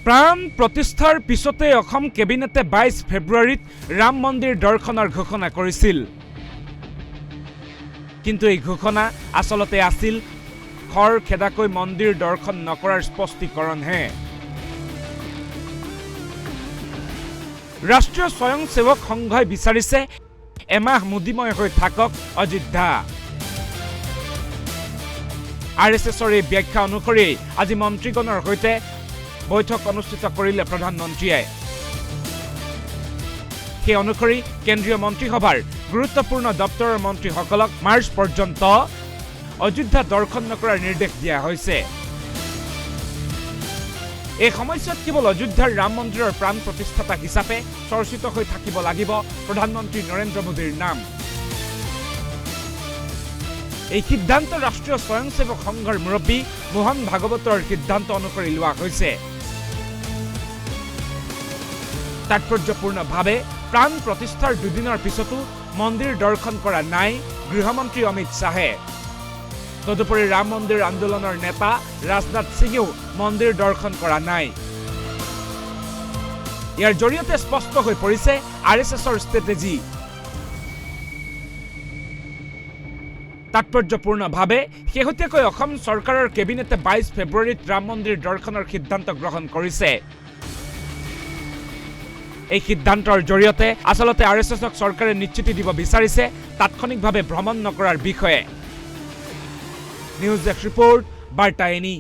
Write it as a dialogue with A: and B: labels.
A: প্ৰাণ প্ৰতিষ্ঠাৰ পিছতে অসম কেবিনেটে 22 ফেব্ৰুৱাৰীত ৰাম মন্দিৰ দৰ্শনৰ ঘোষণা কৰিছিল। কিন্তু এই ঘোষণা আসলতে আছিল খৰখেদাকৈ মন্দিৰ দৰ্শন নকৰাৰ স্পষ্টীকৰণহে। ৰাষ্ট্ৰীয় স্বয়ংসেৱক সংঘই বিচাৰিছে এমাহ মোদীময় হৈ থাকক অযোধ্যা। RSSৰ এই ব্যাখ্যা অনুসৰি আজি মন্ত্ৰীগণৰ সৈতে বৈঠক অনুষ্ঠিত কৰিলে প্ৰধানমন্ত্ৰীয়ে। সেই অনুসৰি কেন্দ্ৰীয় মন্ত্ৰীসভাৰ গুৰুত্বপূৰ্ণ দপ্তৰৰ মন্ত্ৰীসকলক মাৰ্চ পৰ্যন্ত অযোধ্যা দৰ্শন নকৰাৰ নিৰ্দেশ দিয়া হৈছে। এই সময়ছোৱাত কেৱল অযোধ্যাৰ ৰাম মন্দিৰৰ প্ৰাণ প্ৰতিষ্ঠাতা হিচাপে চৰ্চিত হৈ থাকিব লাগিব প্ৰধানমন্ত্ৰী নৰেন্দ্ৰ মোদীৰ নাম। এই সিদ্ধান্ত ৰাষ্ট্ৰীয় স্বয়ংসেৱক সংঘৰ মুৰব্বী মোহন ভাগৱতৰ সিদ্ধান্ত অনুসৰি লোৱা হৈছে। তাৎপৰ্যপূৰ্ণভাৱে প্ৰাণ প্ৰতিষ্ঠাৰ দুদিনৰ পিছতো মন্দিৰ দৰ্শন কৰা নাই গৃহমন্ত্ৰী অমিত শ্বাহে। তদুপৰি ৰাম মন্দিৰ আন্দোলনৰ নেতা ৰাজনাথ সিঙেও মন্দিৰ দৰ্শন কৰা নাই। ইয়াৰ জৰিয়তে স্পষ্ট হৈ পৰিছে RSSৰ ষ্ট্ৰেটেজি। তাৎপৰ্যপূৰ্ণভাৱে শেহতীয়াকৈ অসম চৰকাৰৰ কেবিনেটে 22 ফেব্ৰুৱাৰীত ৰাম মন্দিৰ দৰ্শনৰ সিদ্ধান্ত গ্ৰহণ কৰিছে। এই সিদ্ধান্তৰ জৰিয়তে আসলতে RSSক চৰকাৰে নিশ্চিতি দিব বিচাৰিছে তাৎক্ষণিকভাৱে ভ্ৰমণ নকৰাৰ বিষয়ে। নিউজ ডেস্ক ৰিপোৰ্ট, বাৰ্তা এনি।